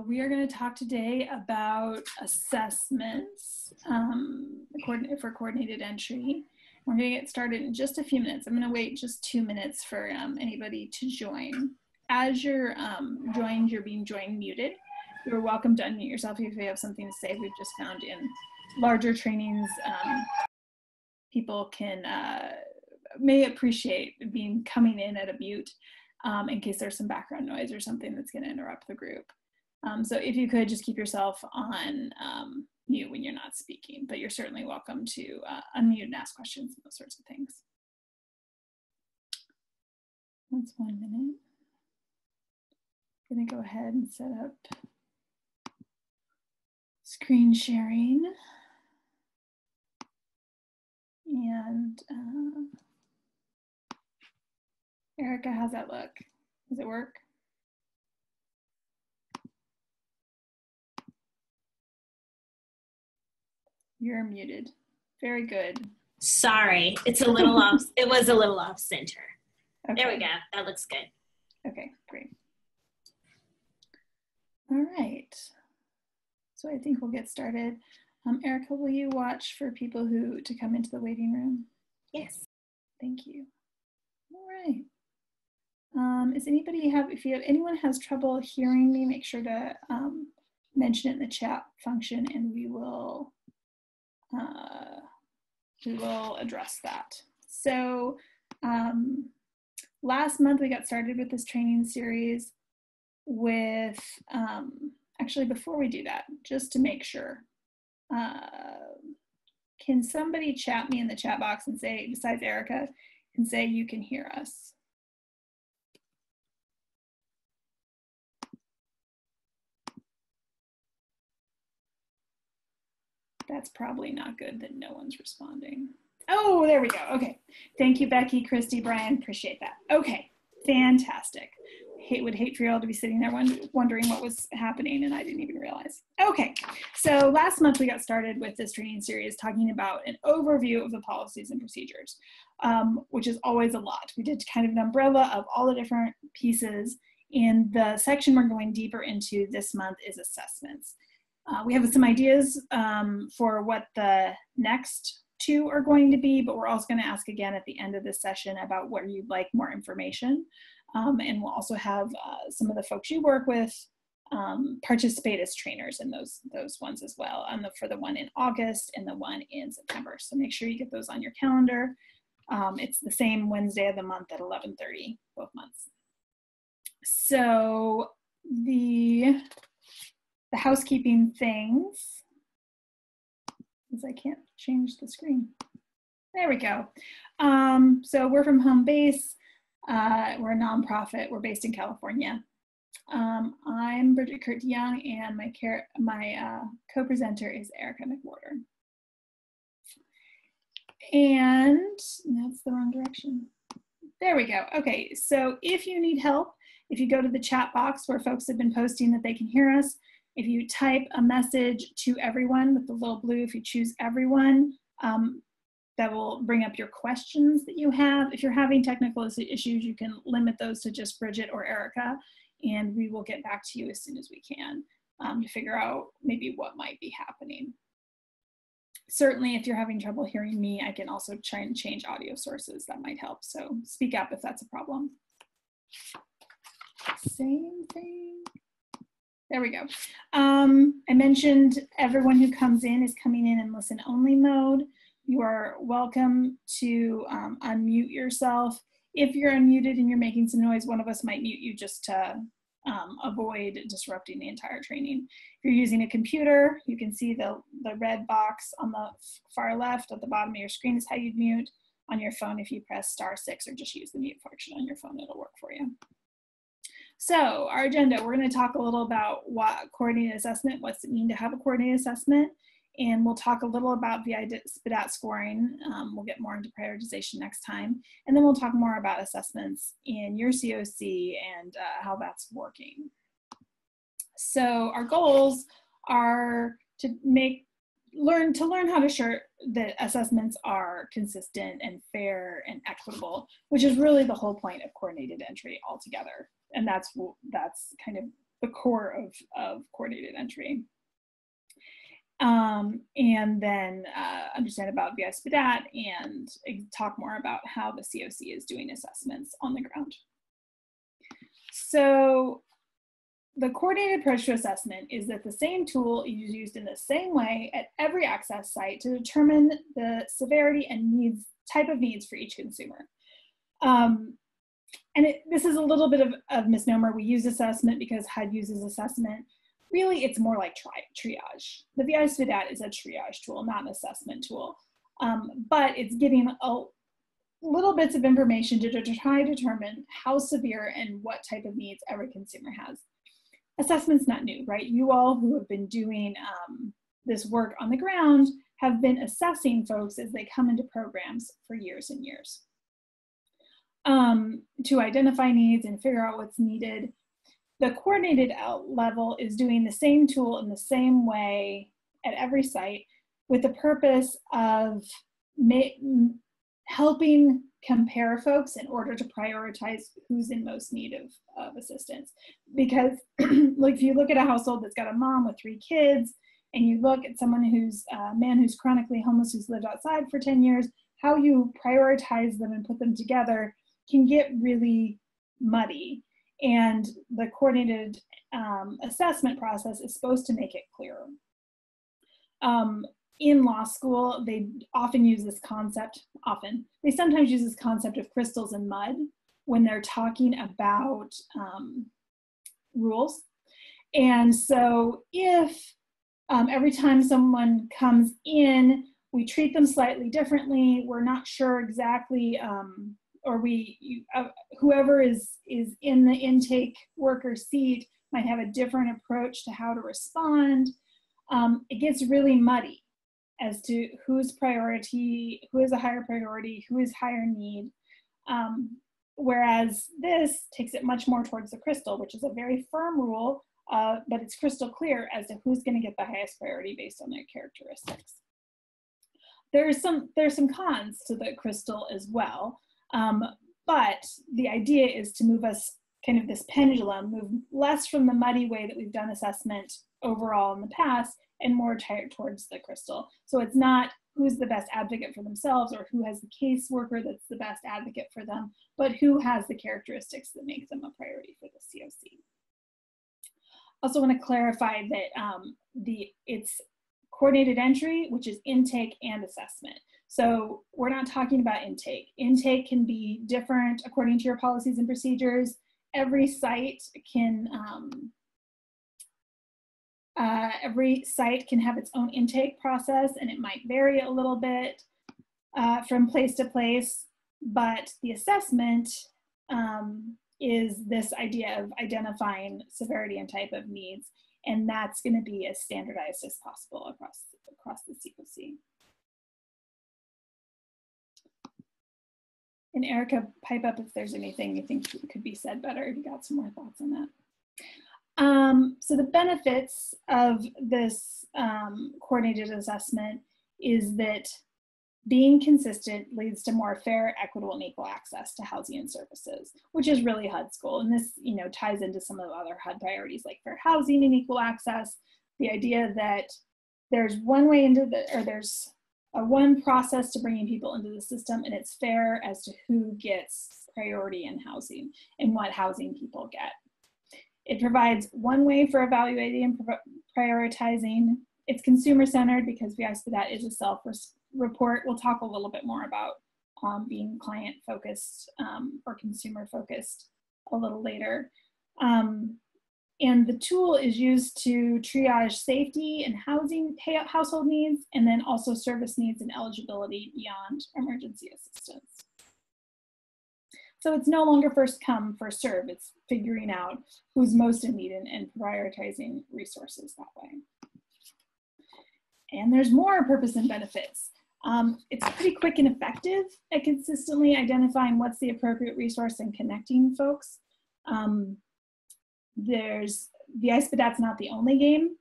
We are going to talk today about assessments for coordinated entry. We're going to get started in just a few minutes. I'm going to wait just 2 minutes for anybody to join. As you're you're being joined muted. You're welcome to unmute yourself if you have something to say. We've just found in larger trainings, people may appreciate coming in at a mute in case there's some background noise or something that's going to interrupt the group. So if you could just keep yourself on mute when you're not speaking, but you're certainly welcome to unmute and ask questions and those sorts of things. That's 1 minute. I'm going to go ahead and set up screen sharing. And Erica, how's that look? Does it work? You're muted. Very good. Sorry, it's a little off. It was a little off center. Okay. There we go. That looks good. Okay, great. All right. So I think we'll get started. Erica, will you watch for people to come into the waiting room? Yes. Thank you. All right. If anyone has trouble hearing me, make sure to mention it in the chat function, and we will address that. So last month we got started with this training series with, actually before we do that, just to make sure, can somebody chat me in the chat box and say, besides Erica, and say you can hear us? That's probably not good that no one's responding. Oh, there we go. Okay. Thank you, Becky, Christy, Brian. Appreciate that. Okay. Fantastic. Would hate for you all to be sitting there wondering what was happening and I didn't even realize. Okay. So last month we got started with this training series talking about an overview of the policies and procedures, which is always a lot. We did kind of an umbrella of all the different pieces, and the section we're going deeper into this month is assessments. We have some ideas for what the next two are going to be, but we're also going to ask again at the end of this session about where you'd like more information. And we'll also have some of the folks you work with participate as trainers in those ones as well, for the one in August and the one in September. So make sure you get those on your calendar. It's the same Wednesday of the month at 11:30, both months. So the housekeeping things, because I can't change the screen. There we go. So we're from home base. We're a nonprofit. We're based in California. I'm Bridget Kurt-Young, and my co-presenter is Erica McWhorter. And that's the wrong direction. There we go. Okay, so if you need help, if you go to the chat box where folks have been posting that they can hear us, if you type a message to everyone with the little blue, if you choose everyone, that will bring up your questions that you have. If you're having technical issues, you can limit those to just Bridget or Erica, and we will get back to you as soon as we can to figure out maybe what might be happening. Certainly, if you're having trouble hearing me, I can also try and change audio sources. That might help. So speak up if that's a problem. Same thing. There we go. I mentioned everyone who comes in is coming in listen only mode. You are welcome to unmute yourself. If you're unmuted and you're making some noise, one of us might mute you just to avoid disrupting the entire training. If you're using a computer, you can see the red box on the far left at the bottom of your screen is how you'd mute. On your phone, if you press *6 or just use the mute function on your phone, it'll work for you. So our agenda, we're going to talk a little about what coordinated assessment, what's it mean to have a coordinated assessment, and we'll talk a little about the Icepad Ad Scoring. We'll get more into prioritization next time, and then we'll talk more about assessments in your COC and how that's working. So our goals are to learn how to ensure that assessments are consistent and fair and equitable, which is really the whole point of coordinated entry altogether. And that's kind of the core of coordinated entry. And then understand about Icepad Ad and talk more about how the COC is doing assessments on the ground. So the coordinated approach to assessment is that the same tool is used in the same way at every access site to determine the severity and type of needs for each consumer. This is a little bit of misnomer. We use assessment because HUD uses assessment. Really, it's more like triage. The Icepad Ad is a triage tool, not an assessment tool. But it's getting little bits of information to try to determine how severe and what type of needs every consumer has. Assessment's not new, right? You all who have been doing this work on the ground have been assessing folks as they come into programs for years and years. To identify needs and figure out what's needed. The coordinated level is doing the same tool in the same way at every site with the purpose of helping compare folks in order to prioritize who's in most need of assistance. Because like if you look at a household that's got a mom with 3 kids, and you look at someone who's a man who's chronically homeless who's lived outside for 10 years, how you prioritize them and put them together can get really muddy. And the coordinated assessment process is supposed to make it clearer. In law school, they often use this concept, they sometimes use this concept of crystals and mud when they're talking about rules. And so if every time someone comes in, we treat them slightly differently, we're not sure exactly, or whoever is in the intake worker seat might have a different approach to how to respond. It gets really muddy as to whose priority, who is a higher priority, who is higher need. Whereas this takes it much more towards the crystal, which is a very firm rule, but it's crystal clear as to who's going to get the highest priority based on their characteristics. There's some cons to the crystal as well. But the idea is to move us kind of this pendulum, move less from the muddy way that we've done assessment overall in the past and more towards the crystal. So it's not who's the best advocate for themselves or who has the caseworker that's the best advocate for them, but who has the characteristics that make them a priority for the COC. Also want to clarify that it's coordinated entry, which is intake and assessment. So we're not talking about intake. Intake can be different according to your policies and procedures. Every site can have its own intake process, and it might vary a little bit from place to place, but the assessment is this idea of identifying severity and type of needs, and that's going to be as standardized as possible across the COC. And Erica, pipe up if there's anything you think could be said better, if you got some more thoughts on that. So the benefits of this coordinated assessment is that being consistent leads to more fair, equitable, and equal access to housing and services, which is really HUD's goal. And this, ties into some of the other HUD priorities like fair housing and equal access. The idea that there's one way there's one process to bringing people into the system, and it's fair as to who gets priority in housing and what housing people get. It provides one way for evaluating and prioritizing. It's consumer-centered because Icepad Ad is a self-report. We'll talk a little bit more about being client-focused or consumer-focused a little later. And the tool is used to triage safety and household needs, and then also service needs and eligibility beyond emergency assistance. So it's no longer first come, first serve. It's figuring out who's most in need and prioritizing resources that way. And there's more purpose and benefits. It's pretty quick and effective at consistently identifying what's the appropriate resource and connecting folks. The Icepad Ad's not the only game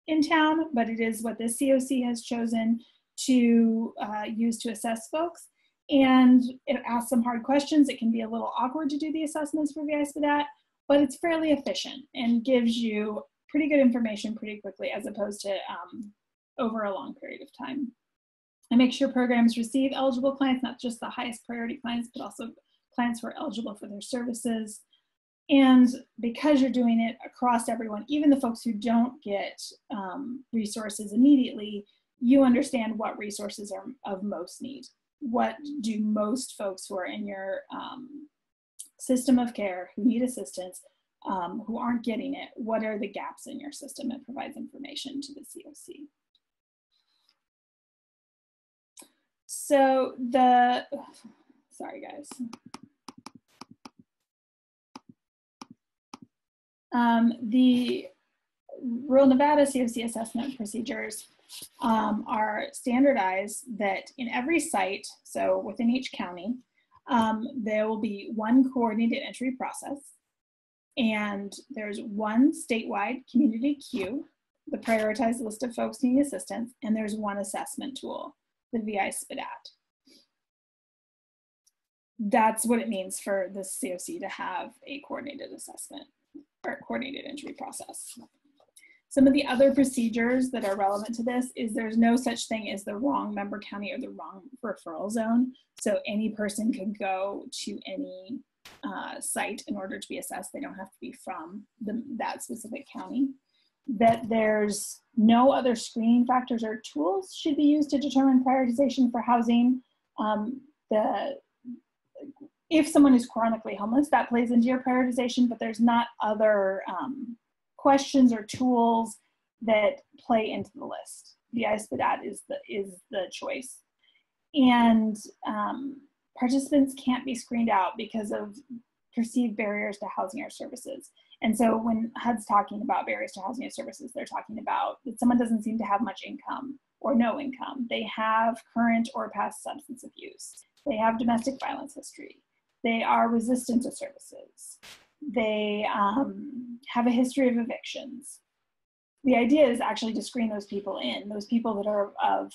in town, but it is what this COC has chosen to use to assess folks. And it asks some hard questions. It can be a little awkward to do the assessments for Icepad Ad, but it's fairly efficient and gives you pretty good information pretty quickly, as opposed to over a long period of time. And make sure programs receive eligible clients, not just the highest priority clients, but also clients who are eligible for their services. And because you're doing it across everyone, even the folks who don't get resources immediately, you understand what resources are of most need. What do most folks who are in your system of care, who need assistance, who aren't getting it, what are the gaps in your system? It provides information to the COC. So sorry guys. The rural Nevada COC assessment procedures are standardized that in every site, so within each county, there will be one coordinated entry process, and there's one statewide community queue, the prioritized list of folks needing assistance, and there's one assessment tool, the Icepad Ad. That's what it means for the COC to have a coordinated assessment or coordinated entry process. Some of the other procedures that are relevant to this is there's no such thing as the wrong member county or the wrong referral zone. So any person can go to any site in order to be assessed. They don't have to be from that specific county. That there's no other screening factors or tools should be used to determine prioritization for housing. If someone is chronically homeless, that plays into your prioritization, but there's not other questions or tools that play into the list. The Icepad Ad is the choice. And participants can't be screened out because of perceived barriers to housing or services. And so when HUD's talking about barriers to housing or services, they're talking about that someone doesn't seem to have much income or no income. They have current or past substance abuse. They have domestic violence history. They are resistant to services. They have a history of evictions. The idea is actually to screen those people in. Those people that are of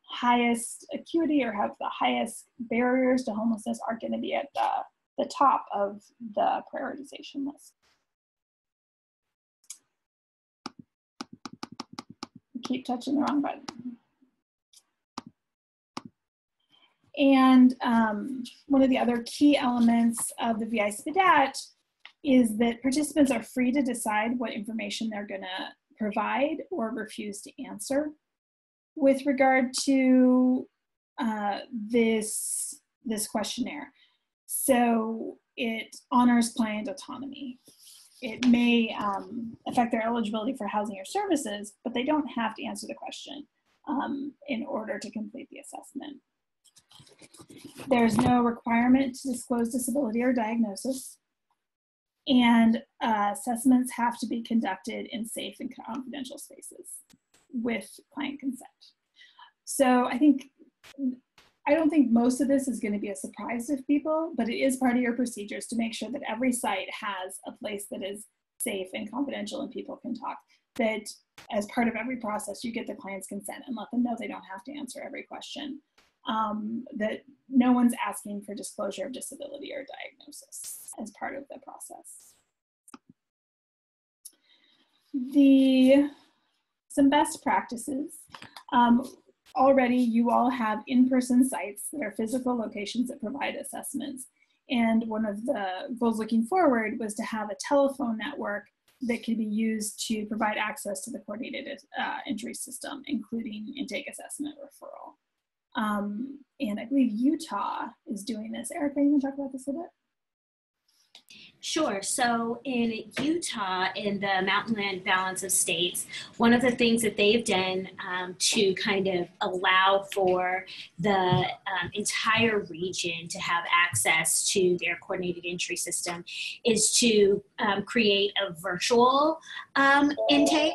highest acuity or have the highest barriers to homelessness are going to be at the top of the prioritization list. Keep touching the wrong button. And one of the other key elements of the Icepad Ad is that participants are free to decide what information they're going to provide or refuse to answer with regard to this questionnaire. So it honors client autonomy. It may affect their eligibility for housing or services, but they don't have to answer the question in order to complete the assessment. There's no requirement to disclose disability or diagnosis, and assessments have to be conducted in safe and confidential spaces with client consent. So I don't think most of this is going to be a surprise to people, but it is part of your procedures to make sure that every site has a place that is safe and confidential and people can talk. That as part of every process, you get the client's consent and let them know they don't have to answer every question. That no one's asking for disclosure of disability or diagnosis as part of the process. Some best practices. Already you all have in-person sites that are physical locations that provide assessments. And one of the goals looking forward was to have a telephone network that could be used to provide access to the coordinated entry system, including intake assessment referral. And I believe Utah is doing this. Erica, you want to talk about this a bit? Sure. So in Utah, in the Mountainland Balance of States, one of the things that they've done to kind of allow for the entire region to have access to their coordinated entry system is to create a virtual intake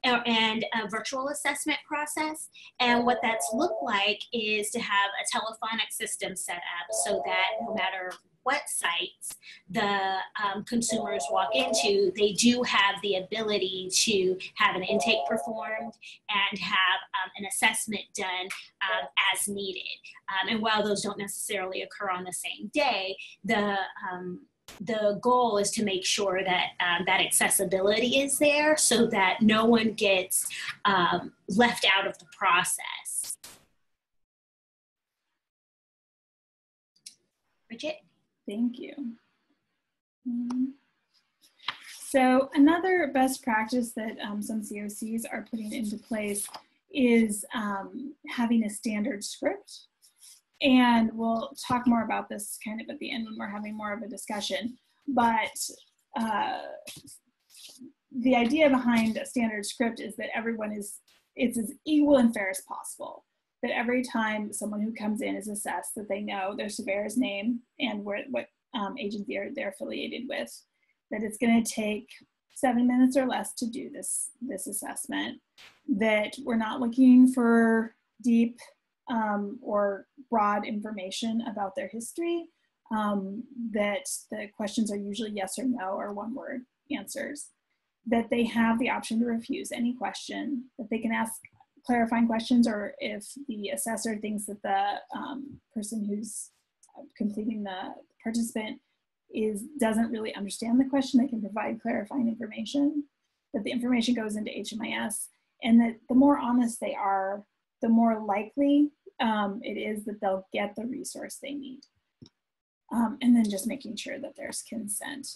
and a virtual assessment process. And what that's looked like is to have a telephonic system set up so that no matter what sites the consumers walk into, they do have the ability to have an intake performed and have an assessment done as needed. And while those don't necessarily occur on the same day, the the goal is to make sure that that accessibility is there so that no one gets left out of the process. Bridget? Thank you. So another best practice that some COCs are putting into place is having a standard script. And we'll talk more about this kind of at the end when we're having more of a discussion. But the idea behind a standard script is that it's as equal and fair as possible. That every time someone who comes in is assessed, that they know their surveyor's name and what agency they're affiliated with. That it's going to take 7 minutes or less to do this assessment. That we're not looking for deep or broad information about their history, that the questions are usually yes or no or one-word answers, that they have the option to refuse any question, that they can ask clarifying questions, or if the assessor thinks that the person who's completing the participant doesn't really understand the question, they can provide clarifying information, that the information goes into HMIS, and that the more honest they are, the more likely it is that they'll get the resource they need. And then just making sure that there's consent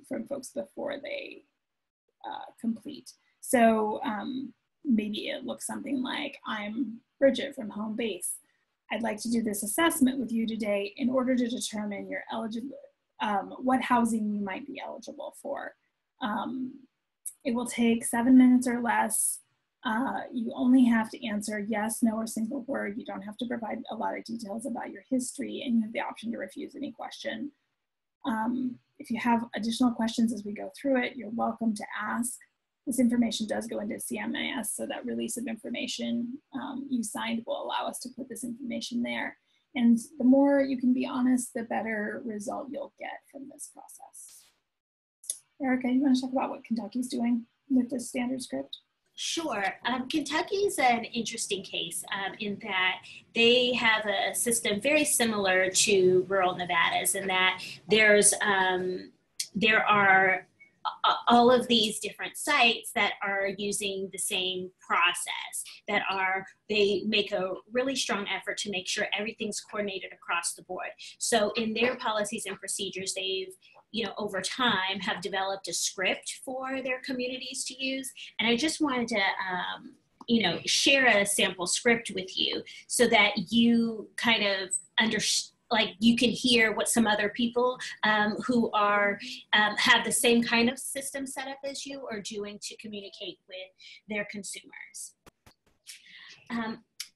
from folks before they complete. So maybe it looks something like, I'm Bridget from Home Base. I'd like to do this assessment with you today in order to determine your what housing you might be eligible for. It will take 7 minutes or less. You only have to answer yes, no, or single word. You don't have to provide a lot of details about your history, and you have the option to refuse any question. If you have additional questions as we go through it, you're welcome to ask. This information does go into CMIS, so that release of information you signed will allow us to put this information there. And the more you can be honest, the better result you'll get from this process. Erica, you want to talk about what Kentucky's doing with this standard script? Sure. Kentucky's an interesting case in that they have a system very similar to rural Nevada's, in that there are all of these different sites that are using the same process, they make a really strong effort to make sure everything's coordinated across the board. So in their policies and procedures, they've, over time have developed a script for their communities to use. And I just wanted to, share a sample script with you so that you kind of understand, like you can hear what some other people who are have the same kind of system set up as you are doing to communicate with their consumers.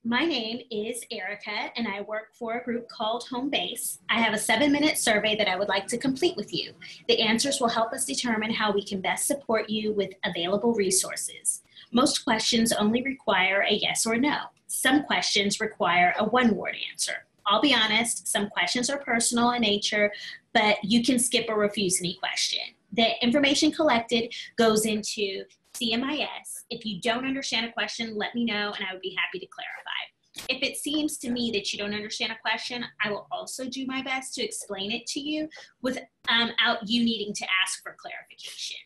My name is Erica, and I work for a group called Home Base. I have a 7-minute survey that I would like to complete with you. The answers will help us determine how we can best support you with available resources. Most questions only require a yes or no. Some questions require a one-word answer. I'll be honest, some questions are personal in nature, but you can skip or refuse any question. The information collected goes into CMIS. If you don't understand a question, let me know and I would be happy to clarify. If it seems to me that you don't understand a question, I will also do my best to explain it to you without you needing to ask for clarification.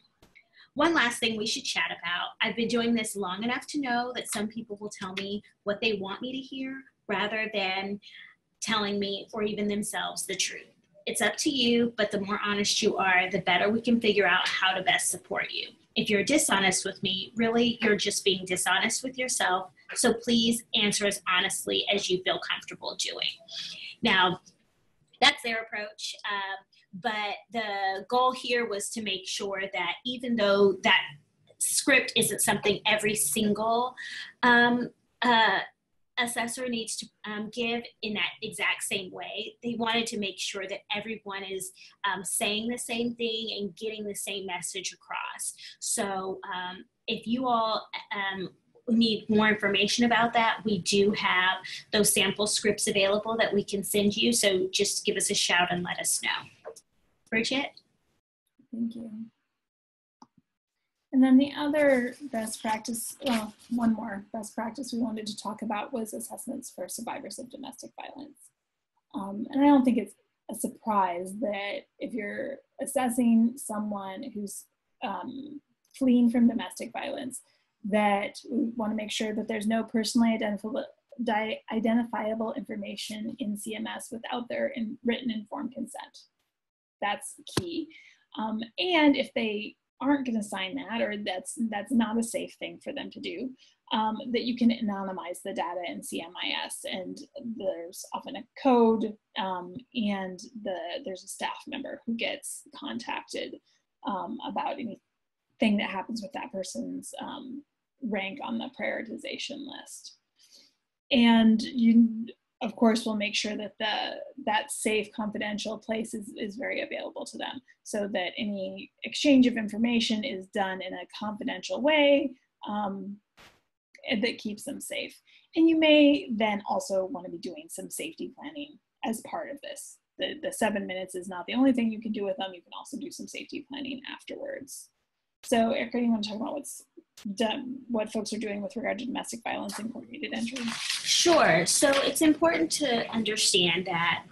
One last thing we should chat about. I've been doing this long enough to know that some people will tell me what they want me to hear rather than telling me or even themselves the truth. It's up to you, but the more honest you are, the better we can figure out how to best support you. If you're dishonest with me, really, you're just being dishonest with yourself. So please answer as honestly as you feel comfortable doing. Now, that's their approach. But the goal here was to make sure that even though that script isn't something every single assessor needs to give in that exact same way, they wanted to make sure that everyone is saying the same thing and getting the same message across. So if you all need more information about that, we do have those sample scripts available that we can send you. So just give us a shout and let us know. Bridget? Thank you. And then the other best practice, well, one more best practice we wanted to talk about was assessments for survivors of domestic violence. And I don't think it's a surprise that if you're assessing someone who's fleeing from domestic violence, that we want to make sure that there's no personally identifiable information in CMS without their written informed consent. That's key. And if they aren't going to sign that, or that's not a safe thing for them to do, that you can anonymize the data in CMIS, and there's often a code, and there's a staff member who gets contacted about anything that happens with that person's rank on the prioritization list. And you, of course, will make sure that that safe, confidential place is very available to them, so that any exchange of information is done in a confidential way that keeps them safe. And you may then also want to be doing some safety planning as part of this. The 7 minutes is not the only thing you can do with them. You can also do some safety planning afterwards. So Erica, you want to talk about what folks are doing with regard to domestic violence and coordinated entry? Sure. So it's important to understand that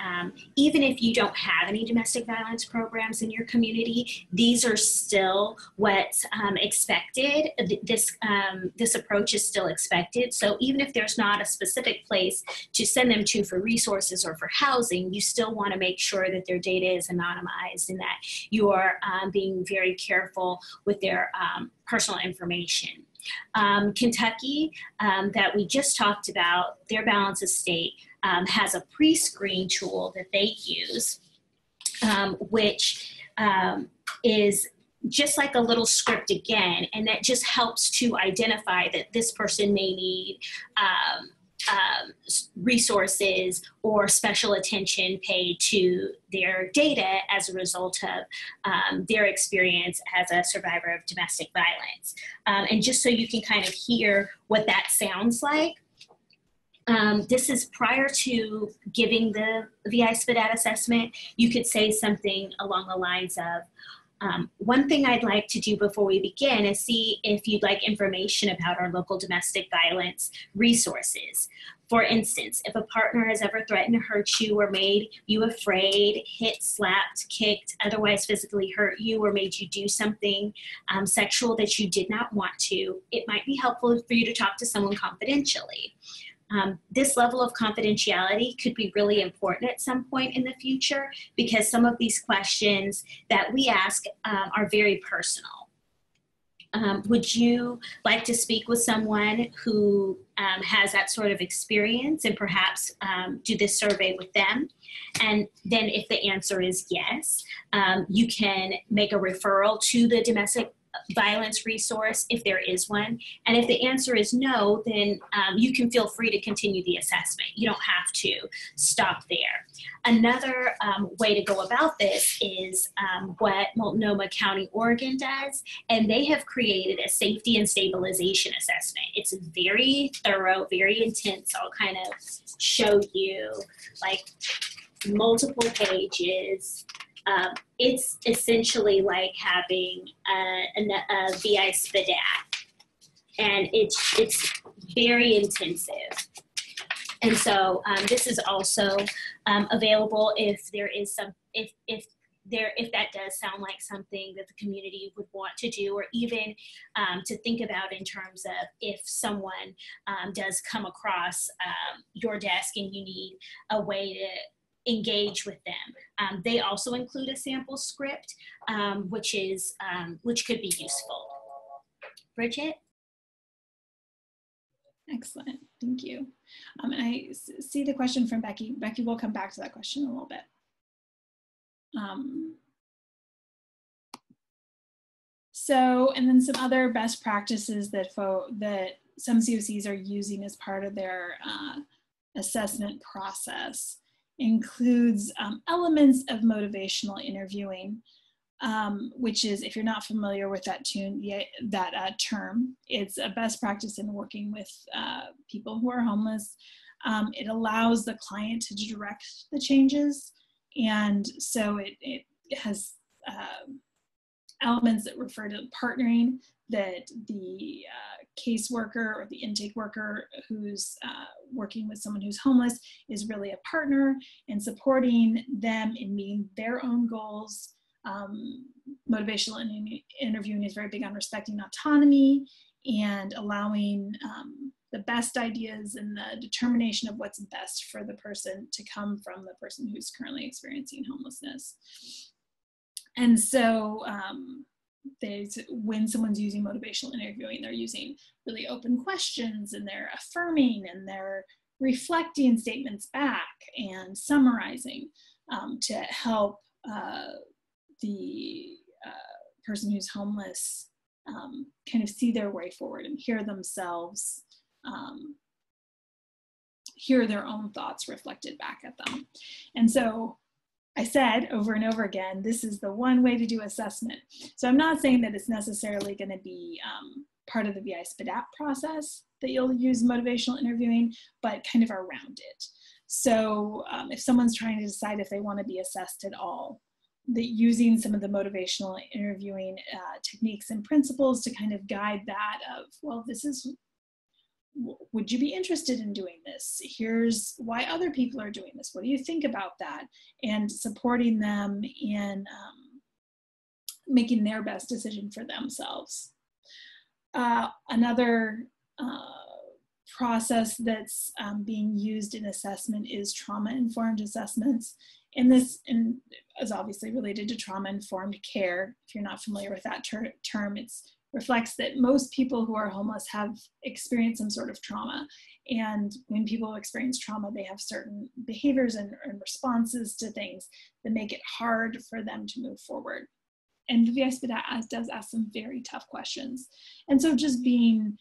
even if you don't have any domestic violence programs in your community, these are still what's expected. This approach is still expected. So even if there's not a specific place to send them to for resources or for housing, you still want to make sure that their data is anonymized and that you are being very careful with their personal information. Kentucky, that we just talked about, their balance of state has a pre-screen tool that they use, which is just like a little script again, and that just helps to identify that this person may need resources or special attention paid to their data as a result of their experience as a survivor of domestic violence. And just so you can kind of hear what that sounds like, this is prior to giving the Icepad Ad assessment. You could say something along the lines of, one thing I'd like to do before we begin is see if you'd like information about our local domestic violence resources. For instance, if a partner has ever threatened to hurt you or made you afraid, hit, slapped, kicked, otherwise physically hurt you, or made you do something sexual that you did not want to, it might be helpful for you to talk to someone confidentially. This level of confidentiality could be really important at some point in the future, because some of these questions that we ask are very personal. Would you like to speak with someone who has that sort of experience and perhaps do this survey with them? And then if the answer is yes, you can make a referral to the domestic violence resource if there is one. And if the answer is no, then you can feel free to continue the assessment. You don't have to stop there. Another way to go about this is what Multnomah County, Oregon does, and they have created a safety and stabilization assessment. It's very thorough, very intense. I'll kind of show you like multiple pages. It's essentially like having a Icepad Ad, and it's very intensive. And so this is also available if there is some if that does sound like something that the community would want to do, or even to think about in terms of if someone does come across your desk and you need a way to engage with them. They also include a sample script, which could be useful. Bridget? Excellent, thank you. And I see the question from Becky. Becky, we'll come back to that question in a little bit. So, and then some other best practices that some COCs are using as part of their assessment process includes elements of motivational interviewing, which is, if you're not familiar with that term, it's a best practice in working with people who are homeless. It allows the client to direct the changes, and so it has elements that refer to partnering, that the caseworker or the intake worker who's working with someone who's homeless is really a partner and supporting them in meeting their own goals. Motivational interviewing is very big on respecting autonomy and allowing the best ideas and the determination of what's best for the person to come from the person who's currently experiencing homelessness. And so when someone's using motivational interviewing, they're using really open questions, and they're affirming, and they're reflecting statements back and summarizing to help the person who's homeless kind of see their way forward and hear themselves, hear their own thoughts reflected back at them. And so I said over and over again, this is the one way to do assessment. So I'm not saying that it's necessarily going to be part of the Icepad Ad process that you'll use motivational interviewing, but kind of around it. So if someone's trying to decide if they want to be assessed at all, that using some of the motivational interviewing techniques and principles to kind of guide that of, well, this is, would you be interested in doing this? Here's why other people are doing this. What do you think about that? And supporting them in making their best decision for themselves. Another process that's being used in assessment is trauma-informed assessments. And this is obviously related to trauma-informed care. If you're not familiar with that term, it reflects that most people who are homeless have experienced some sort of trauma. And when people experience trauma, they have certain behaviors and responses to things that make it hard for them to move forward. And the Icepad Ad does ask some very tough questions. And so just being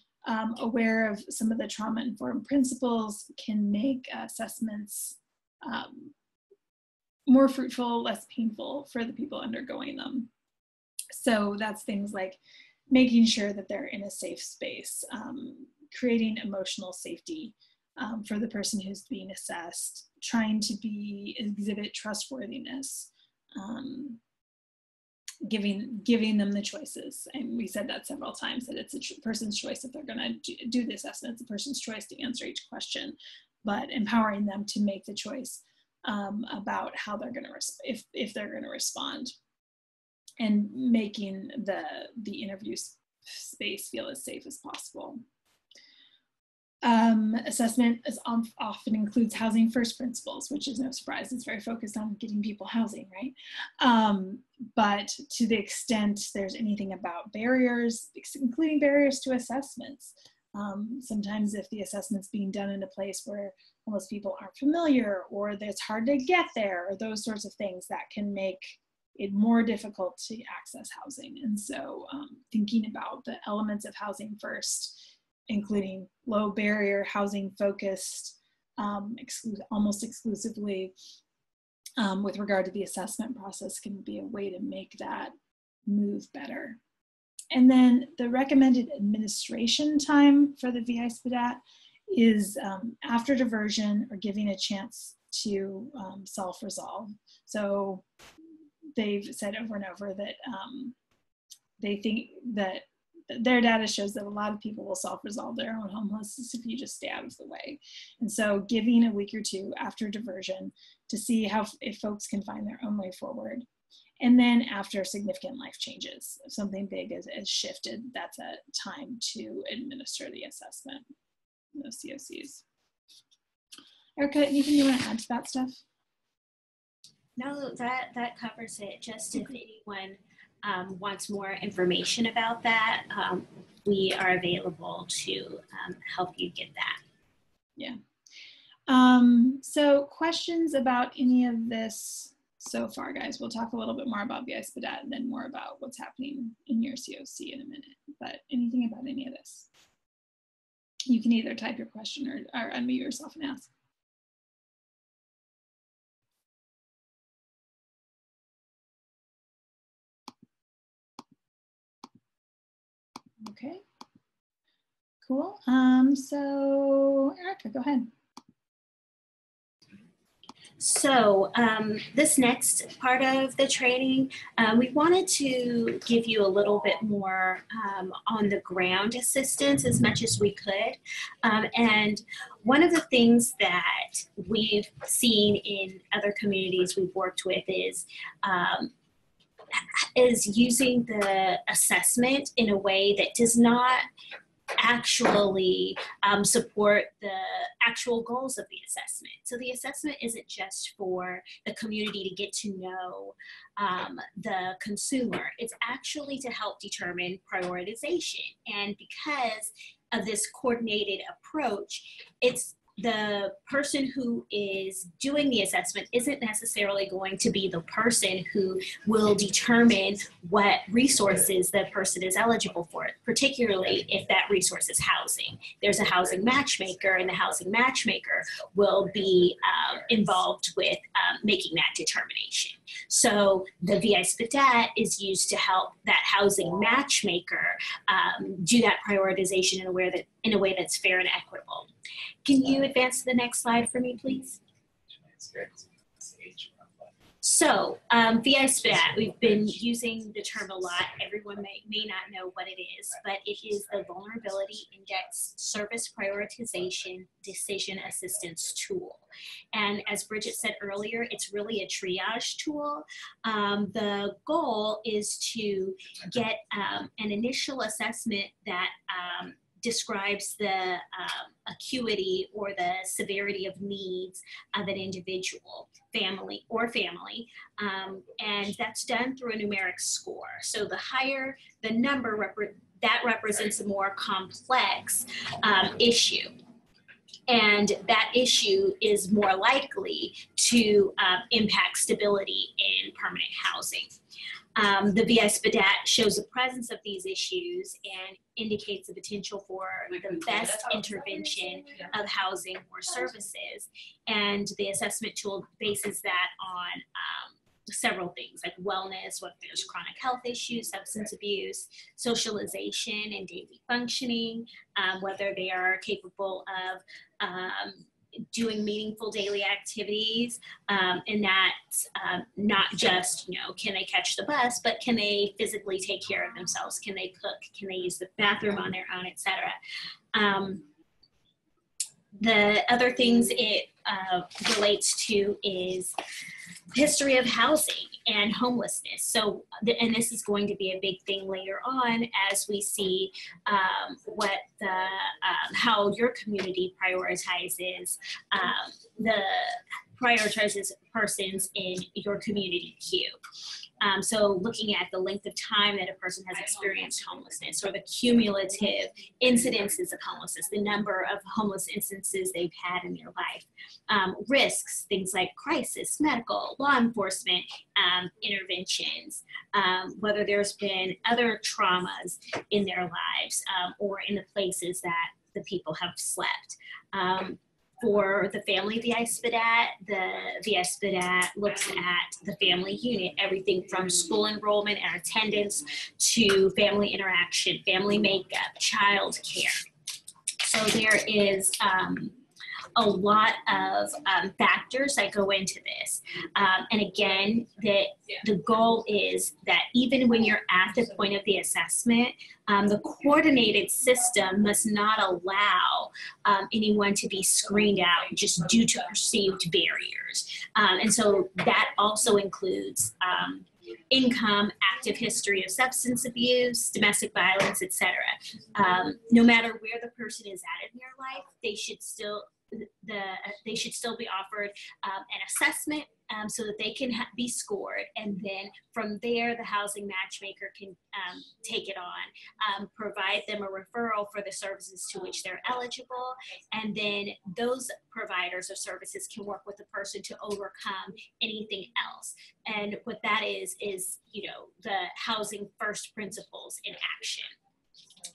aware of some of the trauma-informed principles can make assessments more fruitful, less painful for the people undergoing them. So that's things like making sure that they're in a safe space, creating emotional safety for the person who's being assessed, trying to exhibit trustworthiness, giving them the choices. And we said that several times, that it's a person's choice if they're going to do the assessment. It's a person's choice to answer each question, but empowering them to make the choice about how they're going to if they're going to respond, and making the interview space feel as safe as possible. Assessment often includes housing first principles, which is no surprise. It's very focused on getting people housing, right? But to the extent there's anything about barriers, including barriers to assessments, sometimes if the assessment's being done in a place where most people aren't familiar, or that it's hard to get there, or those sorts of things, that can make it more difficult to access housing. And so thinking about the elements of housing first, including low barrier, housing focused, almost exclusively with regard to the assessment process, can be a way to make that move better. And then the recommended administration time for the Icepad Ad is after diversion or giving a chance to self-resolve. So they've said over and over that they think that their data shows that a lot of people will self-resolve their own homelessness if you just stay out of the way. And so giving a week or two after diversion to see if folks can find their own way forward. And then after significant life changes, if something big has shifted, that's a time to administer the assessment, those COCs. Erica, anything you want to add to that stuff? No, that covers it. Just if anyone wants more information about that, we are available to help you get that. Yeah. So questions about any of this so far, guys? We'll talk a little bit more about the Icepad Ad and then more about what's happening in your COC in a minute. But anything about any of this? You can either type your question or unmute yourself and ask. Okay, cool. So Erica, go ahead. So this next part of the training, we wanted to give you a little bit more on the ground assistance as much as we could. And one of the things that we've seen in other communities we've worked with is using the assessment in a way that does not actually support the actual goals of the assessment. So the assessment isn't just for the community to get to know the consumer. It's actually to help determine prioritization. And because of this coordinated approach, it's the person who is doing the assessment isn't necessarily going to be the person who will determine what resources the person is eligible for, particularly if that resource is housing. There's a housing matchmaker, and the housing matchmaker will be involved with making that determination. So the Icepad is used to help that housing matchmaker do that prioritization in a way that's fair and equitable. Can you advance to the next slide for me, please? So Icepad, we've been using the term a lot. Everyone may not know what it is, but it is the Vulnerability Index Service Prioritization Decision Assistance Tool. And as Bridget said earlier, it's really a triage tool. The goal is to get an initial assessment that describes the acuity or the severity of needs of an individual, family, and that's done through a numeric score. So the higher the number, that represents a more complex issue. And that issue is more likely to impact stability in permanent housing. The Icepad shows the presence of these issues and indicates the potential for the best intervention of housing or services. And the assessment tool bases that on several things like wellness, whether there's chronic health issues, substance abuse, socialization and daily functioning, whether they are capable of doing meaningful daily activities, and that's not just, can they catch the bus, but can they physically take care of themselves? Can they cook? Can they use the bathroom on their own, etc.? The other things it relates to is history of housing and homelessness. So, and this is going to be a big thing later on as we see how your community prioritizes persons in your community queue. So looking at the length of time that a person has experienced homelessness, or the cumulative incidences of homelessness, the number of homeless instances they've had in their life. Risks, things like crisis, medical, law enforcement interventions, whether there's been other traumas in their lives or in the places that the people have slept. For the family Icepad, the Icepad looks at the family unit, everything from school enrollment and attendance to family interaction, family makeup, child care. So there is a lot of factors that go into this. And again, the goal is that even when you're at the point of the assessment, the coordinated system must not allow anyone to be screened out just due to perceived barriers. And so that also includes income, active history of substance abuse, domestic violence, etc. No matter where the person is at in their life, they should still be offered an assessment so that they can be scored, and then from there the housing matchmaker can take it on, provide them a referral for the services to which they're eligible, and then those providers of services can work with the person to overcome anything else. And what that is the housing first principles in action.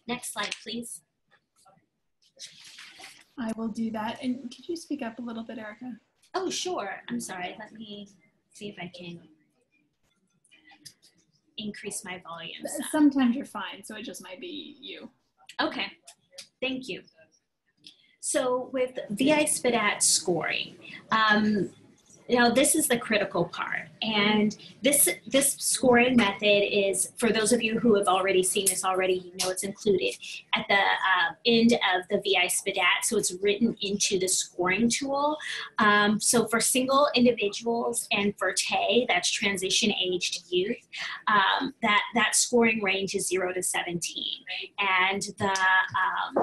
Next slide, please. I will do that. And could you speak up a little bit, Erica? Oh, sure. I'm sorry. Let me see if I can increase my volume. Sometimes you're fine, so it just might be you. Okay. Thank you. So with Icepad Ad Scoring, this is the critical part. And this scoring method is, for those of you who have already seen this already, you know it's included at the end of the Icepad Ad, so it's written into the scoring tool. So for single individuals and for TAY, that's transition-aged youth, that scoring range is 0 to 17. And the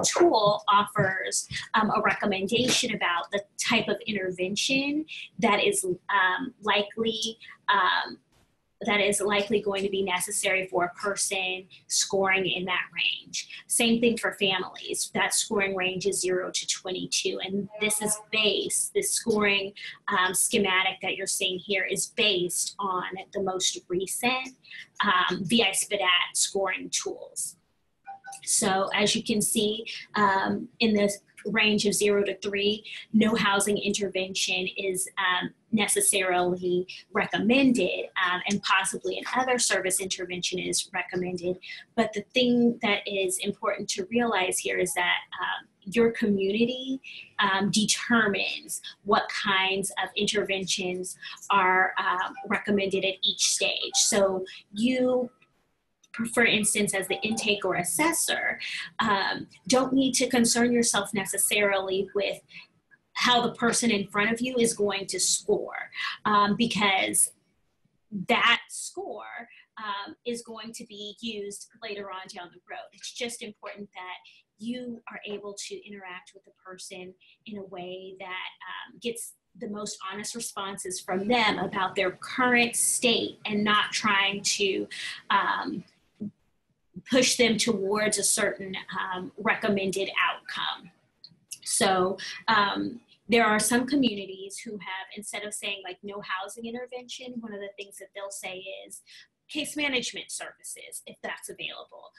tool offers a recommendation about the type of intervention that is likely going to be necessary for a person scoring in that range. Same thing for families. That scoring range is 0 to 22. And this scoring schematic that you're seeing here is based on the most recent Icepad Ad scoring tools. So as you can see, in this range of 0 to 3, no housing intervention is necessarily recommended, and possibly another service intervention is recommended. But the thing that is important to realize here is that your community determines what kinds of interventions are recommended at each stage. So you, for instance, as the intake or assessor, don't need to concern yourself necessarily with how the person in front of you is going to score, because that score is going to be used later on down the road. It's just important that you are able to interact with the person in a way that gets the most honest responses from them about their current state, and not trying to push them towards a certain recommended outcome. So there are some communities who have, instead of saying like no housing intervention, one of the things that they'll say is case management services, if that's available.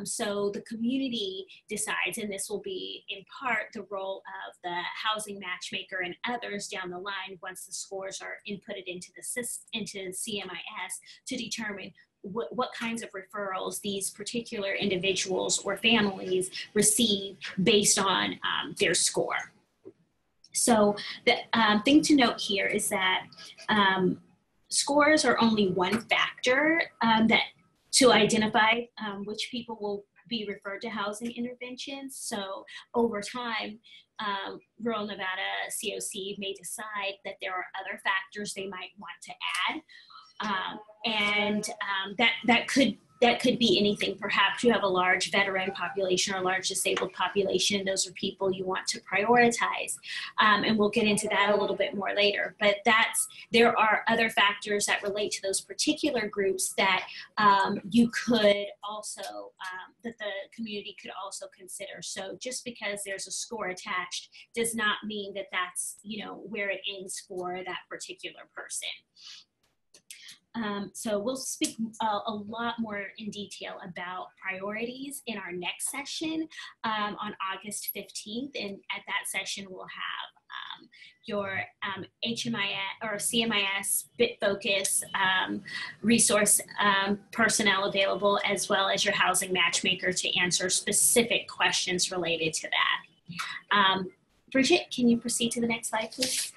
So the community decides, and this will be in part the role of the housing matchmaker and others down the line once the scores are inputted into CMIS, to determine what kinds of referrals these particular individuals or families receive based on their score. So the thing to note here is that scores are only one factor to identify which people will be referred to housing interventions. So over time, rural Nevada COC may decide that there are other factors they might want to add. That could be anything. Perhaps you have a large veteran population or a large disabled population. Those are people you want to prioritize. And we'll get into that a little bit more later. But there are other factors that relate to those particular groups that you could also, that the community could also consider. So just because there's a score attached does not mean that that's, where it ends for that particular person. So we'll speak a lot more in detail about priorities in our next session on August 15th. And at that session, we'll have your HMIS or CMIS BitFocus resource personnel available, as well as your housing matchmaker to answer specific questions related to that. Bridget, can you proceed to the next slide, please?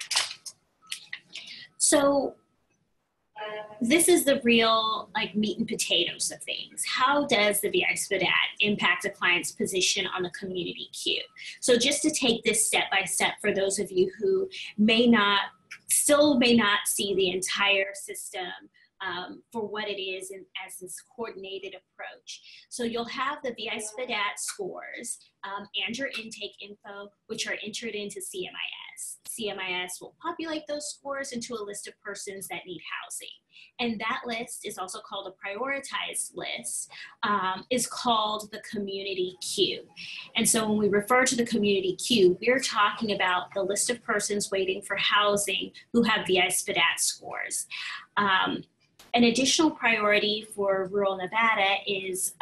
So this is the real meat and potatoes of things. How does the Icepad Ad impact a client's position on the community queue? So just to take this step by step for those of you who still may not see the entire system for what it is as this coordinated approach. So you'll have the Icepad Ad scores and your intake info, which are entered into CMIS. CMIS will populate those scores into a list of persons that need housing. And that list is also called a prioritized list, is called the community queue. And so when we refer to the community queue, we're talking about the list of persons waiting for housing who have Icepad Ad scores. An additional priority for rural Nevada is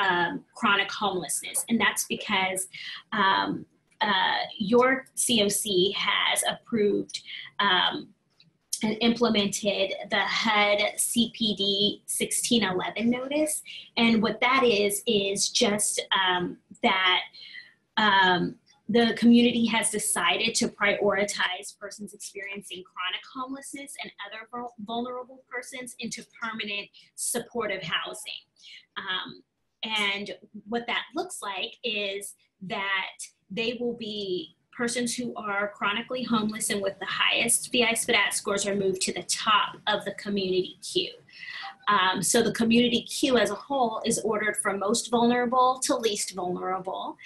chronic homelessness, and that's because your COC has approved and implemented the HUD CPD 1611 notice, and what that is just that the community has decided to prioritize persons experiencing chronic homelessness and other vulnerable persons into permanent supportive housing. And what that looks like is that they will be persons who are chronically homeless and with the highest Icepad Ad scores are moved to the top of the community queue. So the community queue as a whole is ordered from most vulnerable to least vulnerable,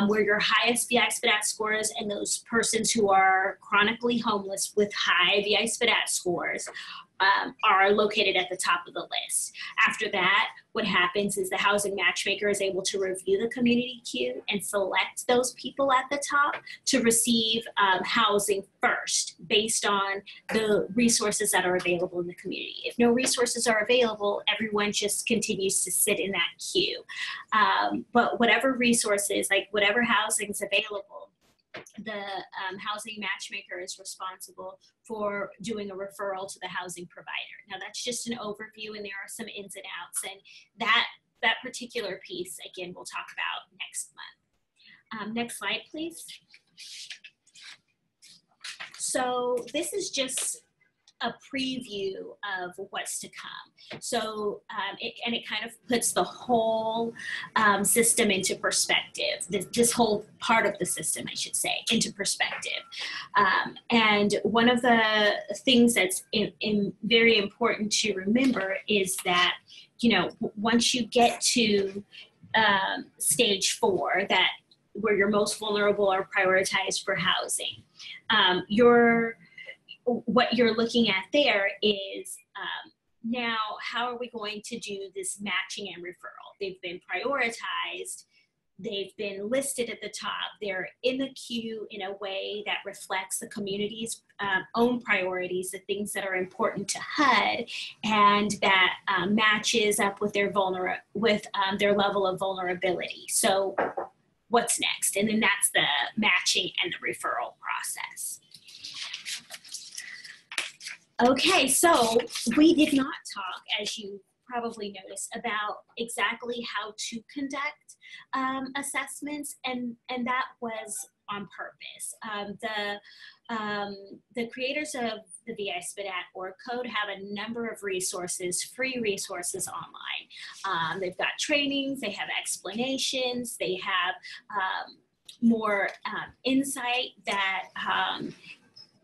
where your highest Icepad Ad scores and those persons who are chronically homeless with high Icepad Ad scores are located at the top of the list. After that, what happens is the housing matchmaker is able to review the community queue and select those people at the top to receive housing first based on the resources that are available in the community. If no resources are available, everyone just continues to sit in that queue. But whatever resources, like whatever housing is available, the housing matchmaker is responsible for doing a referral to the housing provider. Now that's just an overview, and there are some ins and outs, and that particular piece, again, we'll talk about next month. Next slide, please. So this is just a preview of what's to come. So it kind of puts the whole system into perspective, this whole part of the system, I should say, into perspective. And one of the things that's very important to remember is that, you know, once you get to stage 4, where you're most vulnerable or prioritized for housing, what you're looking at there is now how are we going to do this matching and referral? They've been prioritized, they've been listed at the top, they're in the queue in a way that reflects the community's own priorities, the things that are important to HUD, and that matches up with their level of vulnerability. So what's next? And then that's the matching and the referral process. Okay, so we did not talk, as you probably noticed, about exactly how to conduct assessments, and that was on purpose. The creators of the Icepad Ad Org Code have a number of resources, free resources online. They've got trainings, they have explanations, they have more insight that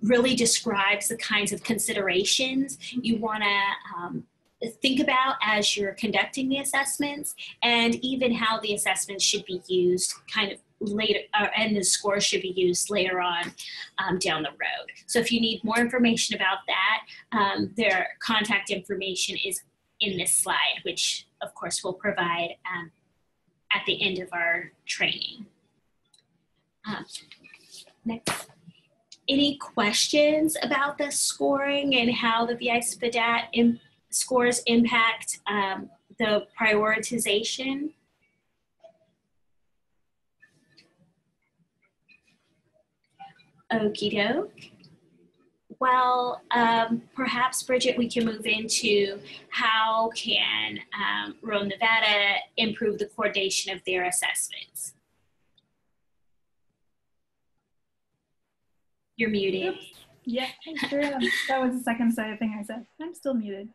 really describes the kinds of considerations you want to think about as you're conducting the assessments, and even how the assessments should be used kind of later, and the scores should be used later on down the road. So if you need more information about that, their contact information is in this slide, which of course we'll provide at the end of our training. Next. Any questions about the scoring and how the Icepad Ad scores impact the prioritization? Okie doke. Well, perhaps, Bridget, we can move into how can rural Nevada improve the coordination of their assessments. You're muted. Oops. Yeah, sure. That was the second thing I said. I'm still muted.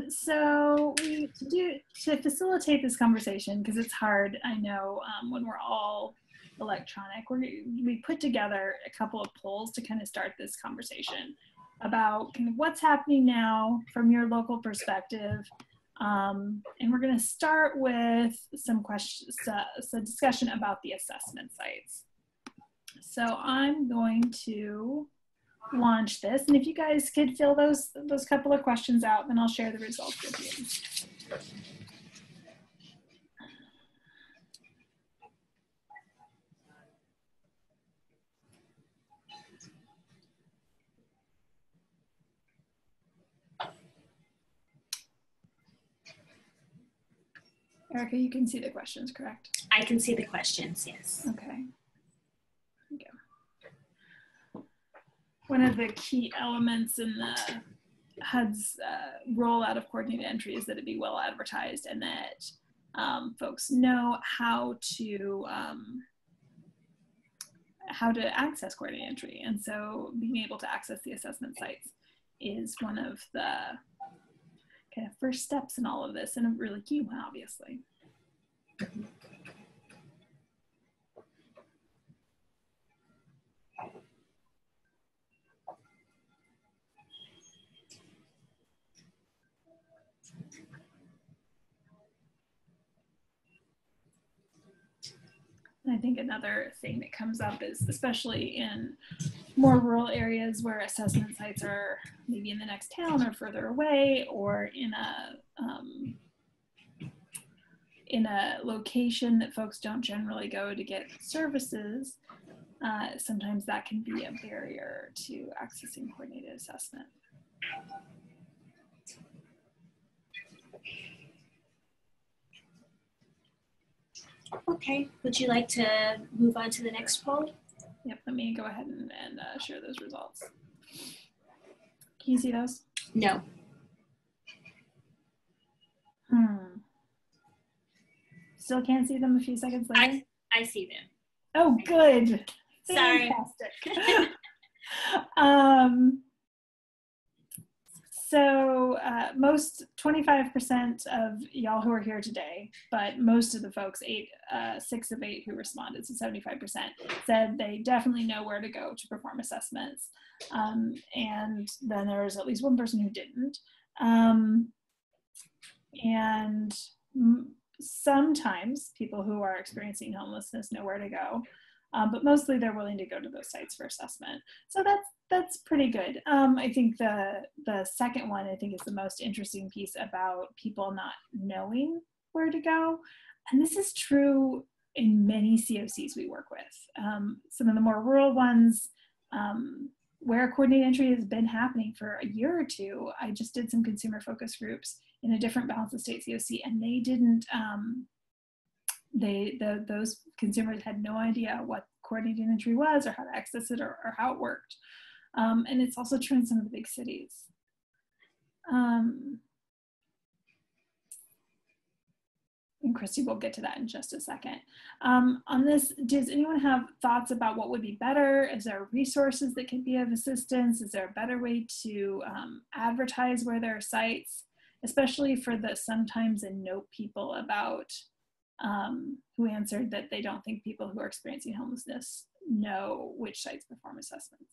So to facilitate this conversation, because it's hard, I know, when we're all electronic, we put together a couple of polls to kind of start this conversation about kind of what's happening now from your local perspective. And we're going to start with some questions, some discussion about the assessment sites. So I'm going to launch this, and if you guys could fill those couple of questions out, then I'll share the results with you. Erica, you can see the questions, correct? I can see the questions, yes. Okay. One of the key elements in the HUD's rollout of coordinated entry is that it be well advertised, and that folks know how to how to access coordinated entry. And so being able to access the assessment sites is one of the kind of first steps in all of this, and a really key one, obviously. I think another thing that comes up is, especially in more rural areas where assessment sites are maybe in the next town or further away, or in a location that folks don't generally go to get services, sometimes that can be a barrier to accessing coordinated assessment. Okay, would you like to move on to the next poll? Yep, let me go ahead and share those results. Can you see those? No. Still can't see them a few seconds later? I see them. Oh, good. Sorry. Fantastic. So most 25% of y'all who are here today, but most of the folks, 6 of 8 who responded, so 75%, said they definitely know where to go to perform assessments. And then there was at least one person who didn't. And sometimes people who are experiencing homelessness know where to go, but mostly they're willing to go to those sites for assessment. So that's pretty good. I think the second one, I think, is the most interesting piece about people not knowing where to go. And this is true in many COCs we work with. Some of the more rural ones, where coordinated entry has been happening for a year or two. I just did some consumer focus groups in a different balance of state COC, and they didn't, those consumers had no idea what coordinated entry was or how to access it or how it worked. And it's also true in some of the big cities. And Christy will get to that in just a second. On this, does anyone have thoughts about what would be better? Is there resources that can be of assistance? Is there a better way to advertise where there are sites, especially for the sometimes and note people about who answered that they don't think people who are experiencing homelessness know which sites perform assessments?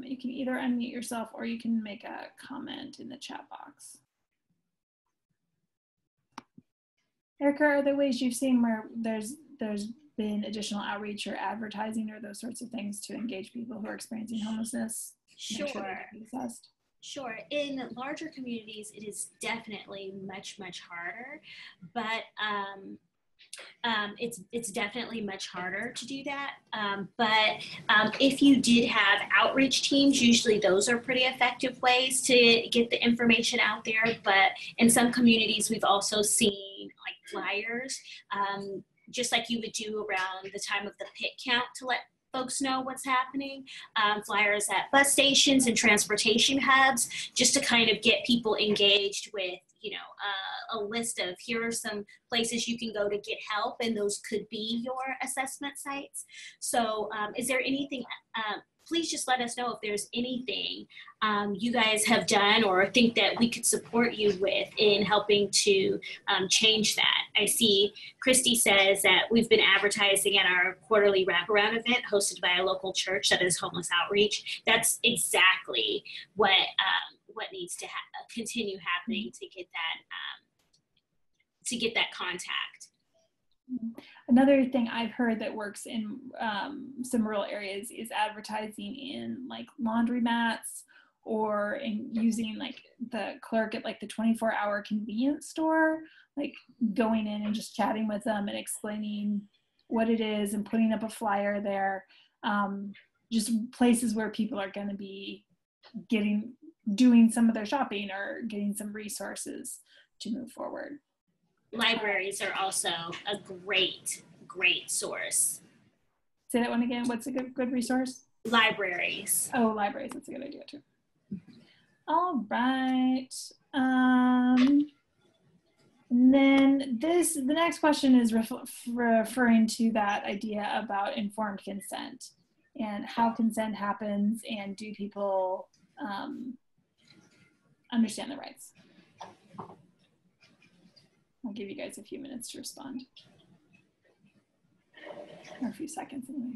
You can either unmute yourself or you can make a comment in the chat box. Erica, are there ways you've seen where there's been additional outreach or advertising or those sorts of things to engage people who are experiencing homelessness? Sure. Sure. In larger communities, it is definitely much harder, but it's definitely much harder to do that. But if you did have outreach teams, usually those are pretty effective ways to get the information out there. But in some communities, we've also seen like flyers, just like you would do around the time of the pit count to let folks know what's happening, flyers at bus stations and transportation hubs, just to kind of get people engaged with, you know, a list of here are some places you can go to get help, and those could be your assessment sites. So is there anything, please just let us know if there's anything you guys have done or think that we could support you with in helping to change that. I see Christy says that we've been advertising at our quarterly wraparound event hosted by a local church that is homeless outreach. That's exactly what needs to continue happening to get that contact. Another thing I've heard that works in some rural areas is advertising in like laundromats or in using like the clerk at like the 24-hour convenience store, like going in and just chatting with them and explaining what it is and putting up a flyer there. Just places where people are going to be doing some of their shopping or getting some resources to move forward. Libraries are also a great source. Say that one again. What's a good resource? Libraries. Oh, libraries. That's a good idea too. All right. And then the next question is referring to that idea about informed consent and how consent happens, and do people understand their rights? I'll give you guys a few minutes to respond. Or a few seconds anyway.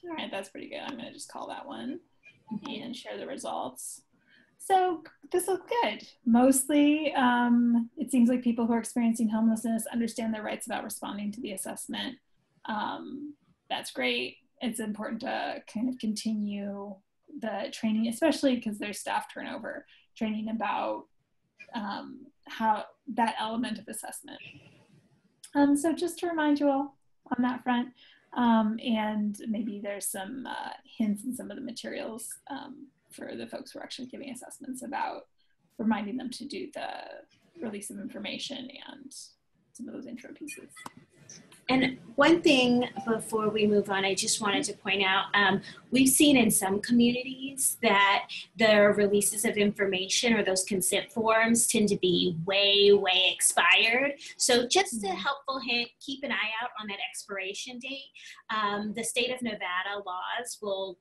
All right, that's pretty good. I'm going to just call that one and share the results. So this looks good. Mostly, it seems like people who are experiencing homelessness understand their rights about responding to the assessment. That's great. It's important to kind of continue the training, especially because there's staff turnover, training about how that element of assessment. So just to remind you all on that front, and maybe there's some hints in some of the materials for the folks who are actually giving assessments about reminding them to do the release of information and some of those intro pieces. And one thing before we move on, I just wanted to point out, we've seen in some communities that the releases of information or those consent forms tend to be way expired. So just a helpful hint, keep an eye out on that expiration date. The state of Nevada laws will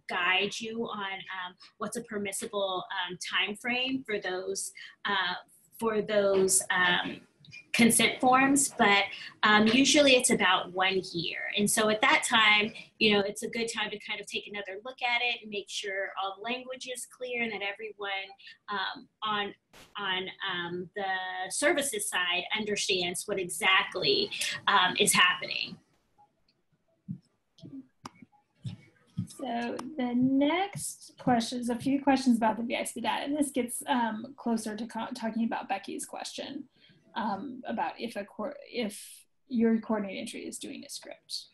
guide you on what's a permissible time frame for those consent forms, but usually it's about 1 year. And so at that time, it's a good time to kind of take another look at it and make sure all the language is clear and that everyone on the services side understands what exactly is happening. So the next question is a few questions about the Icepad Ad, and this gets closer to talking about Becky's question about if your coordinated entry is doing a script.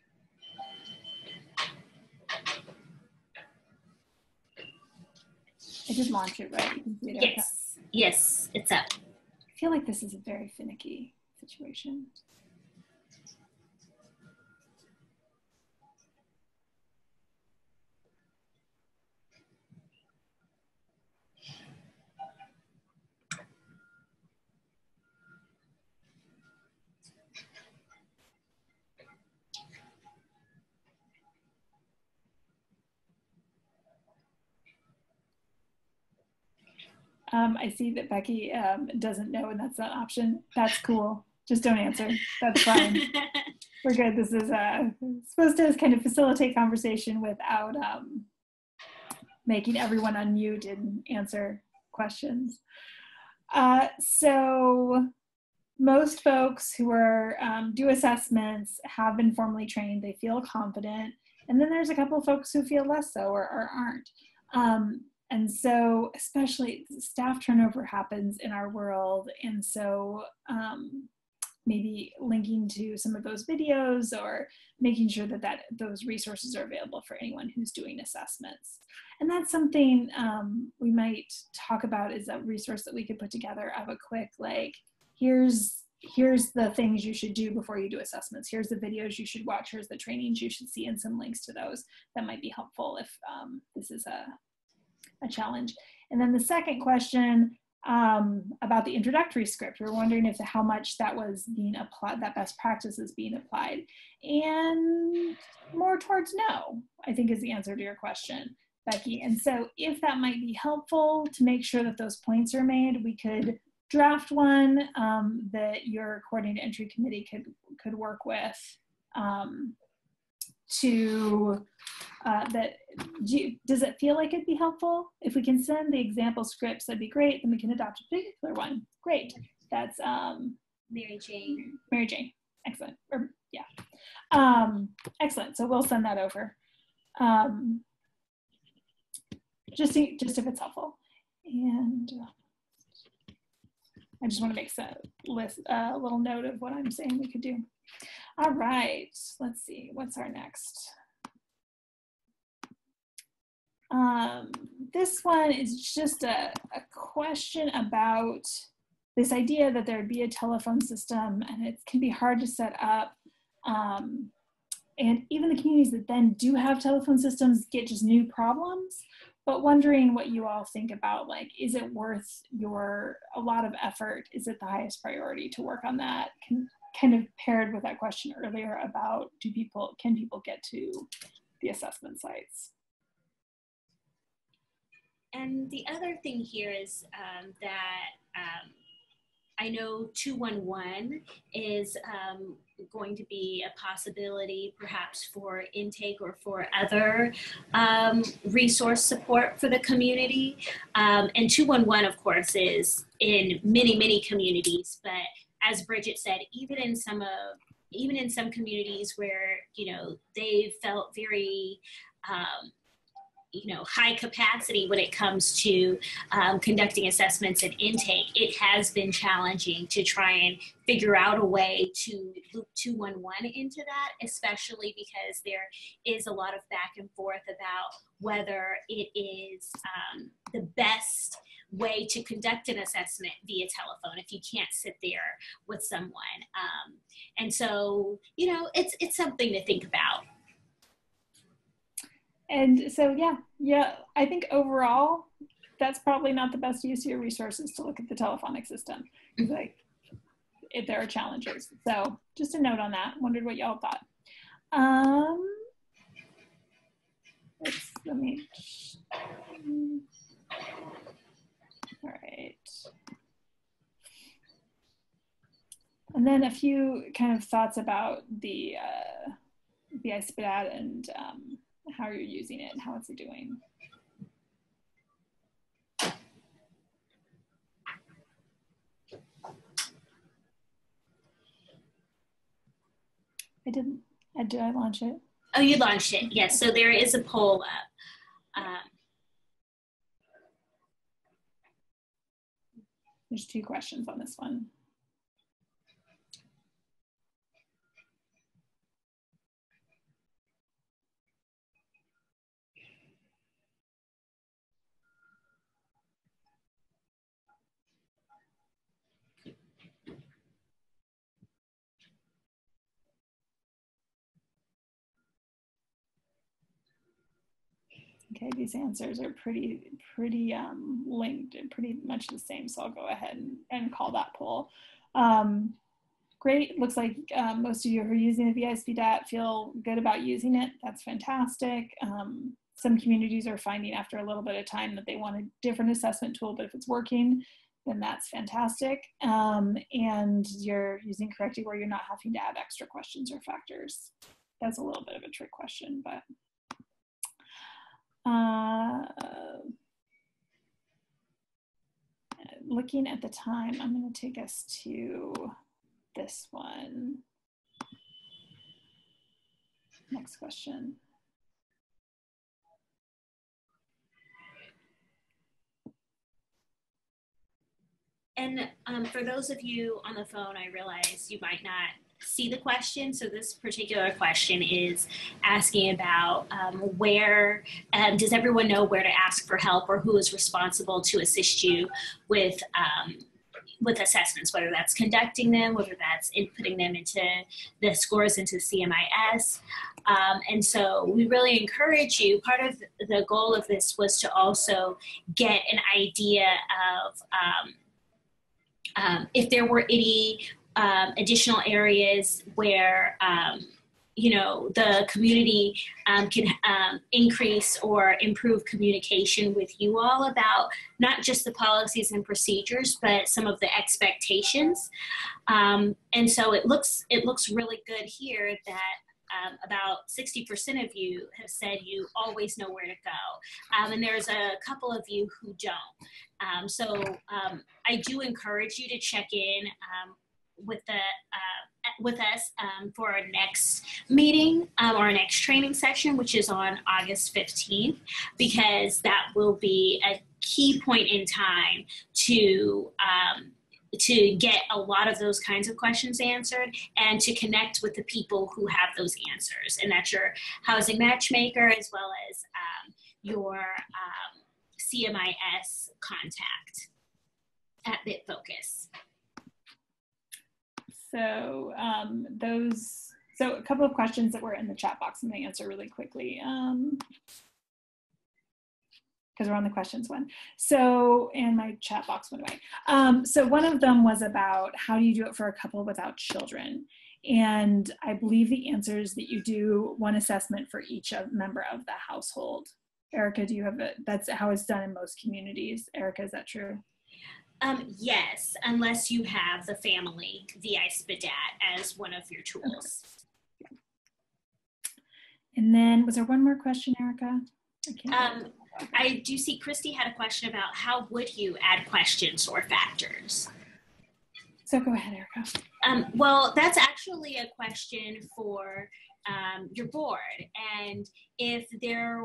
I did launch it, right? You can see it. Yes, it's up. I feel like this is a very finicky situation. I see that Becky doesn't know, and that's not an option. That's cool. Just don't answer. That's fine. We're good. This is supposed to kind of facilitate conversation without making everyone unmute and answer questions. So most folks who are do assessments have been formally trained. They feel confident. And then there's a couple of folks who feel less so or aren't. And so especially staff turnover happens in our world. And so maybe linking to some of those videos or making sure that those resources are available for anyone who's doing assessments. And that's something we might talk about, is a resource that we could put together of a quick, like, here's the things you should do before you do assessments. Here's the videos you should watch. Here's the trainings you should see, and some links to those that might be helpful if this is a challenge. And then the second question about the introductory script, we're wondering if how much that was being applied, that best practice is being applied, and more towards no, I think is the answer to your question, Becky. And so if that might be helpful to make sure that those points are made, we could draft one that your coordinated entry committee could work with does it feel like it'd be helpful? If we can send the example scripts, that'd be great. Then we can adopt a particular one. Great. That's Mary Jane. Mary Jane. Excellent. Excellent. So we'll send that over. Just if it's helpful. And I just want to make a little note of what I'm saying we could do. All right, let's see, what's our next? This one is just a question about this idea that there'd be a telephone system and it can be hard to set up. And even the communities that then do have telephone systems get just new problems, but wondering what you all think about, like, is it worth a lot of effort? Is it the highest priority to work on that? Kind of paired with that question earlier about can people get to the assessment sites? And the other thing here is that I know 211 is going to be a possibility perhaps for intake or for other resource support for the community. And 211, of course, is in many, many communities, but as Bridget said, even in some communities where, they felt very, high capacity when it comes to conducting assessments and intake, it has been challenging to try and figure out a way to loop 211 into that, especially because there is a lot of back and forth about whether it is the best way to conduct an assessment via telephone if you can't sit there with someone. And so, it's something to think about. And so, yeah, I think overall, that's probably not the best use of your resources to look at the telephonic system. Like, if there are challenges. So just a note on that. Wondered what y'all thought. Let me, all right. And then a few kind of thoughts about the Icepad and how you're using it and how it's doing. Did I launch it? Oh, you launched it, yes. So there is a poll up. There's 2 questions on this one. Okay, these answers are pretty linked and pretty much the same, so I'll go ahead and call that poll. Great, looks like most of you who are using the Icepad feel good about using it. That's fantastic. Some communities are finding after a little bit of time that they want a different assessment tool, but if it's working, then that's fantastic. And you're using correctly where you're not having to add extra questions or factors. That's a little bit of a trick question, but looking at the time, I'm going to take us to this one. Next question. And for those of you on the phone, I realize you might not see the question. So this particular question is asking about where, does everyone know where to ask for help or who is responsible to assist you with assessments, whether that's conducting them, whether that's inputting them into the scores into CMIS. And so we really encourage you, part of the goal of this was to also get an idea of if there were any additional areas where the community can increase or improve communication with you all about not just the policies and procedures, but some of the expectations. And so it looks really good here that about 60% of you have said you always know where to go. And there's a couple of you who don't. So I do encourage you to check in with us for our next meeting or our next training session, which is on August 15th, because that will be a key point in time to to get a lot of those kinds of questions answered and to connect with the people who have those answers. And that's your housing matchmaker as well as your CMIS contact at BitFocus. So so a couple of questions that were in the chat box I'm going to answer really quickly. Because we're on the questions one. So, and my chat box went away. So one of them was about how do you do it for a couple without children? And I believe the answer is that you do one assessment for each member of the household. Erica, do you have that's how it's done in most communities. Erica, is that true? Yes, unless you have the family, the Icepad as one of your tools. Okay. And then, was there one more question, Erica? I do see Christy had a question about how would you add questions or factors? So go ahead, Erica. Well, that's actually a question for your board. And if they're,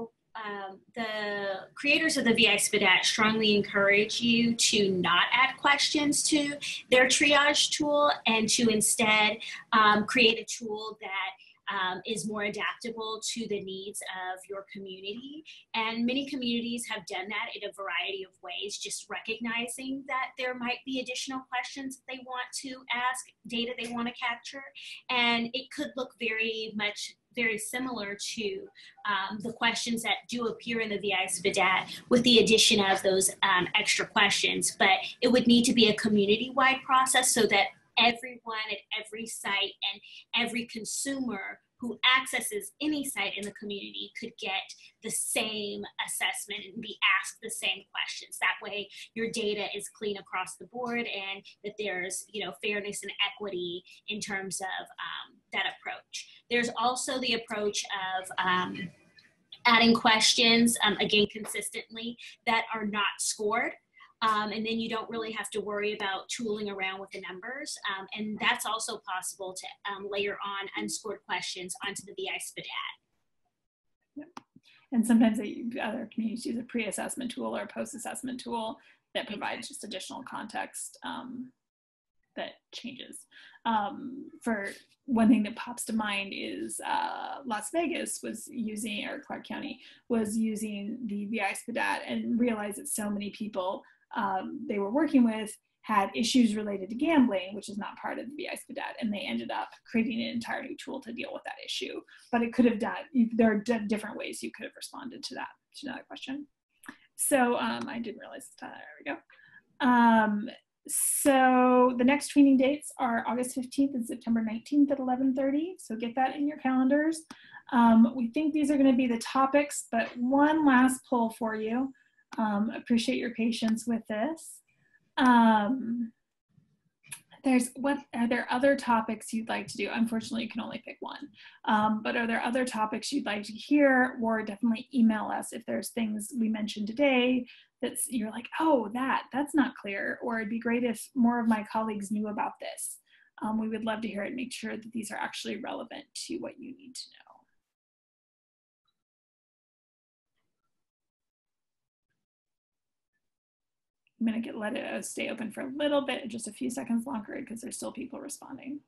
the creators of the Icepad strongly encourage you to not add questions to their triage tool and to instead create a tool that is more adaptable to the needs of your community. And many communities have done that in a variety of ways, just recognizing that there might be additional questions they want to ask, data they want to capture. And it could look very similar to the questions that do appear in the Icepad with the addition of those extra questions. But it would need to be a community-wide process so that everyone at every site and every consumer who accesses any site in the community could get the same assessment and be asked the same questions. That way your data is clean across the board and that there's, you know, fairness and equity in terms of that approach. There's also the approach of adding questions, again, consistently, that are not scored. And then you don't really have to worry about tooling around with the numbers. And that's also possible to layer on unscored questions onto the Icepad. Yep. And sometimes other communities use a pre-assessment tool or a post-assessment tool that provides just additional context that changes. For one thing that pops to mind is Las Vegas was using, or Clark County was using the Icepad and realized that so many people they were working with had issues related to gambling, which is not part of the Icepad, and they ended up creating an entire new tool to deal with that issue. But it could have done, there are different ways you could have responded to that question. So I didn't realize, there we go. So the next training dates are August 15th and September 19th at 11:30. So get that in your calendars. We think these are going to be the topics, but one last poll for you. Appreciate your patience with this. Are there other topics you'd like to do? Unfortunately, you can only pick one. But are there other topics you'd like to hear, or definitely email us if there's things we mentioned today you're like, oh, that's not clear, or it'd be great if more of my colleagues knew about this. We would love to hear it and make sure that these are actually relevant to what you need to know. I'm going to let it stay open for a little bit, just a few seconds longer, because there's still people responding.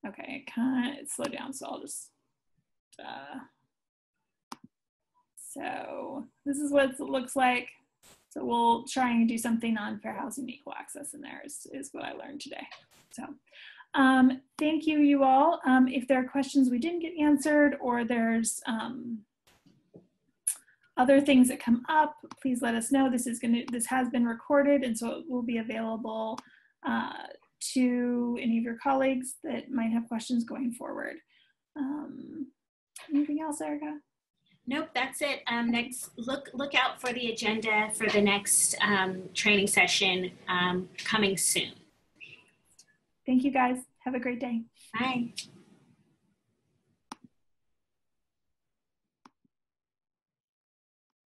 Okay, it kind of slowed down, so I'll just, so this is what it looks like. So we'll try and do something on fair housing and equal access in there is what I learned today. So thank you, you all. If there are questions we didn't get answered, or there's other things that come up, please let us know. This has been recorded, and so it will be available to any of your colleagues that might have questions going forward. Anything else, Erica? Nope, that's it. Next, look out for the agenda for the next training session coming soon. Thank you, guys. Have a great day. Bye.